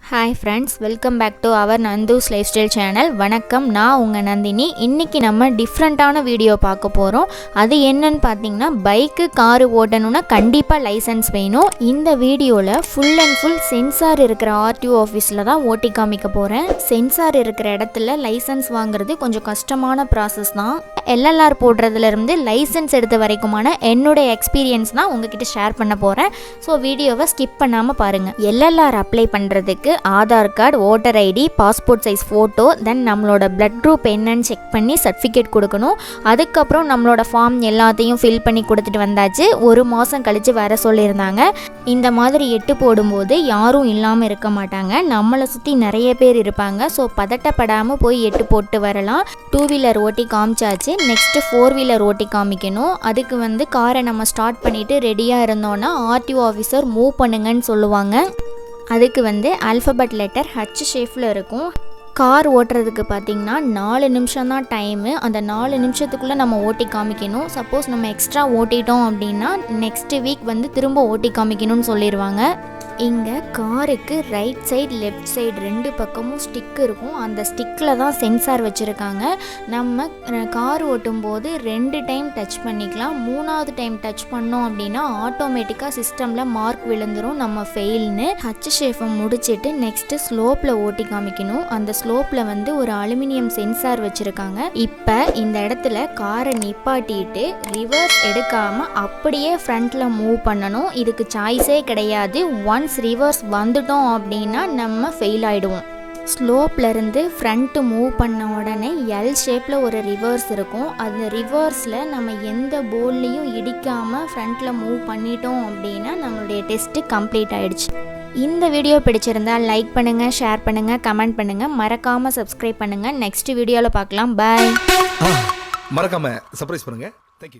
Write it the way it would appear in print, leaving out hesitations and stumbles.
Hi friends, welcome back to our Nandhu's lifestyle channel. வணக்கம், நான் உங்கள் நந்தினி. இன்றைக்கி நம்ம டிஃப்ரெண்ட்டான வீடியோ பார்க்க போகிறோம். அது என்னன்னு பார்த்தீங்கன்னா, பைக்கு காரு ஓட்டணுன்னா கண்டிப்பாக லைசன்ஸ் வேணும். இந்த வீடியோவில் ஃபுல் அண்ட் ஃபுல் சென்சார் இருக்கிற ஆர்டிஓ ஆஃபீஸில் தான் ஓட்டி காமிக்க போகிறேன். சென்சார் இருக்கிற இடத்துல லைசன்ஸ் வாங்குறது கொஞ்சம் கஷ்டமான ப்ராசஸ் தான். எல்எல்ஆர் போடுறதுலேருந்து லைசன்ஸ் எடுத்த வரைக்குமான என்னுடைய எக்ஸ்பீரியன்ஸ் தான் உங்ககிட்ட ஷேர் பண்ண போகிறேன். ஸோ வீடியோவை ஸ்கிப் பண்ணாமல் பாருங்கள். எல்எல்ஆர் அப்ளை பண்ணுறதுக்கு Aadhaar card, voter ID, passport size photo, then நம்மளோட பிளட் குரூப் என்னன்னு செக் பண்ணி சர்டிஃபிகேட் கொடுக்கணும். அதுக்கப்புறம் நம்மளோட ஃபார்ம் எல்லாத்தையும் ஃபில் பண்ணி கொடுத்துட்டு வந்தாச்சு. 1 மாதம் கழித்து வர சொல்லியிருந்தாங்க. இந்த மாதிரி எட்டு போடும்போது யாரும் இல்லாமல் இருக்க மாட்டாங்க, நம்மளை சுற்றி நிறைய பேர் இருப்பாங்க. ஸோ பதட்டப்படாமல் போய் எட்டு போட்டு வரலாம். 2 வீலர் ஓட்டி காமிச்சாச்சு. நெக்ஸ்ட்டு 4 வீலர் ஓட்டி காமிக்கணும். அதுக்கு காரை நம்ம ஸ்டார்ட் பண்ணிவிட்டு ரெடியாக இருந்தோன்னா ஆர்டிஓ ஆஃபீஸர் மூவ் பண்ணுங்கன்னு சொல்லுவாங்க. அதுக்கு ஆல்ஃபபெட் லெட்டர் ஹச் ஷேப்பில் இருக்கும். கார் ஓட்டுறதுக்கு பார்த்திங்கன்னா 4 நிமிஷம் தான் டைமு. அந்த 4 நிமிஷத்துக்குள்ளே நம்ம ஓட்டி காமிக்கணும். சப்போஸ் நம்ம எக்ஸ்ட்ரா ஓட்டிட்டோம் அப்படின்னா நெக்ஸ்ட் வீக் திரும்ப ஓட்டி காமிக்கணும்னு சொல்லிடுவாங்க. இங்கே காருக்கு ரைட் சைடு லெஃப்ட் சைடு 2 பக்கமும் ஸ்டிக் இருக்கும். அந்த ஸ்டிக்கில் தான் சென்சார் வச்சுருக்காங்க. நம்ம கார் ஓட்டும்போது 2 டைம் டச் பண்ணிக்கலாம். 3ஆவது டைம் டச் பண்ணோம் அப்படின்னா ஆட்டோமேட்டிக்காக சிஸ்டமில் மார்க் விழுந்துடும் நம்ம ஃபெயில்னு. ஹச் ஷேஃபை முடிச்சுட்டு நெக்ஸ்ட்டு ஸ்லோப்பில் ஓட்டி காமிக்கணும். அந்த ஸ்லோப்பில் ஒரு அலுமினியம் சென்சார் வச்சுருக்காங்க. இப்போ இந்த இடத்துல காரை நிப்பாட்டிட்டு ரிவர்ஸ் எடுக்காமல் அப்படியே ஃப்ரண்ட்டில் மூவ் பண்ணணும். இதுக்கு சாய்ஸே கிடையாது. ஒன்ஸ் ரிவர்ஸ் வந்துட்டோம் அப்படின்னா நம்ம ஃபெயில் ஆகிடுவோம். ஸ்லோப்லேருந்து ஃப்ரண்ட்டு மூவ் பண்ண உடனே எல் ஷேப்பில் ஒரு ரிவர்ஸ் இருக்கும். அந்த ரிவர்ஸில் நம்ம எந்த போல்லையும் இடிக்காமல் ஃப்ரண்ட்டில் மூவ் பண்ணிட்டோம் அப்படின்னா நம்மளுடைய டெஸ்ட்டு கம்ப்ளீட் ஆகிடுச்சு. இந்த வீடியோ பிடிச்சிருந்தால் லைக் பண்ணுங்கள், ஷேர் பண்ணுங்கள், கமெண்ட் பண்ணுங்கள், மறக்காமல் சப்ஸ்கிரைப் பண்ணுங்கள். நெக்ஸ்ட் வீடியோவில் பார்க்கலாம். பாய். மறக்காமல் சர்ப்ரைஸ் பண்ணுங்கள். தேங்க்யூ.